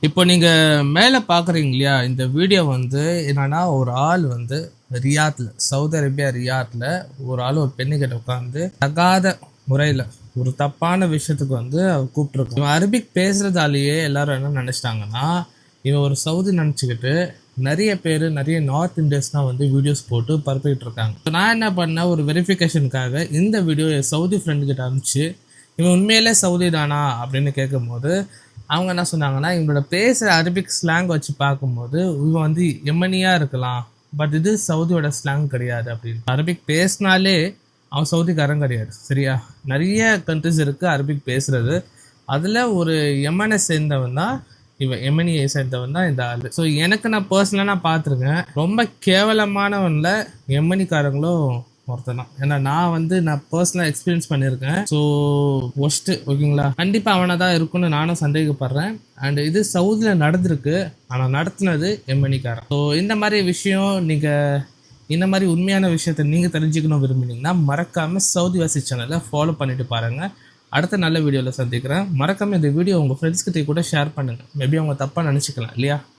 இப்போ நீங்க மேல பார்க்குறீங்க இல்லையா? இந்த வீடியோ வந்து என்னன்னா, ஒரு ஆள் வந்து ரியாத்ல, சவுதி அரேபியா ரியாத்ல ஒரு ஆள் ஒரு பெண்ணுகிட்ட உட்காந்து தகாத முறையில ஒரு தப்பான விஷயத்துக்கு வந்து கூப்பிட்டுருக்கான். இவன் அரபிக் பேசுறதாலேயே எல்லாரும் என்ன நினைச்சிட்டாங்கன்னா, இவன் ஒரு சவுதி நினச்சிக்கிட்டு நிறைய பேர் நிறைய நார்த் இந்தியன்ஸ் தான் வந்து வீடியோஸ் போட்டு பரப்பிட்டு இருக்காங்க. நான் என்ன பண்ணேன், ஒரு வெரிஃபிகேஷனுக்காக இந்த வீடியோ என் சவுதி ஃப்ரெண்டு கிட்ட அனுப்பிச்சு, இவன் உண்மையிலே சவுதி தானா அப்படின்னு கேட்கும்போது அவங்க என்ன சொன்னாங்கன்னா, இவங்களோட பேசுகிற அரபிக் ஸ்லாங் வச்சு பார்க்கும்போது இவன் வந்து எமனியாக இருக்கலாம், பட் இது சவுதியோட ஸ்லாங் கிடையாது அப்படின்னு. அரபிக் பேசினாலே அவன் சவுதிக்காரன் கிடையாது, சரியா? நிறைய கண்ட்ரிஸ் இருக்குது அரபிக் பேசுகிறது. அதில் ஒரு எமனை சேர்ந்தவன் தான் இவன், எமனியை சேர்ந்தவன் தான் இந்த ஆள். ஸோ எனக்கு நான் பர்சனலாக நான் பார்த்துருக்கேன், ரொம்ப கேவலமானவன்ல எமனிக்காரங்களும் ஒருத்தன் தான். ஏன்னா நான் பர்சனலாக எக்ஸ்பீரியன்ஸ் பண்ணியிருக்கேன். ஸோ ஒஸ்ட்டு, ஓகேங்களா? கண்டிப்பாக அவனை தான் இருக்குன்னு நானும் சந்தேகப்படுறேன். அண்ட் இது சவுதியில் நடந்திருக்கு, ஆனால் நடத்துனது எம்மணிக்காரன். ஸோ இந்த மாதிரி விஷயம் நீங்கள் இந்த மாதிரி உண்மையான விஷயத்த நீங்கள் தெரிஞ்சுக்கணும் விரும்புனீங்கன்னா மறக்காமல் சவுதி வாசி சேனலை ஃபாலோ பண்ணிட்டு பாருங்கள். அடுத்த நல்ல வீடியோவில் சந்திக்கிறேன். மறக்காமல் இந்த வீடியோ உங்கள் ஃப்ரெண்ட்ஸ்கிட்ட கூட ஷேர் பண்ணுங்கள். மேபி அவங்க தப்பாக நினச்சிக்கலாம் இல்லையா?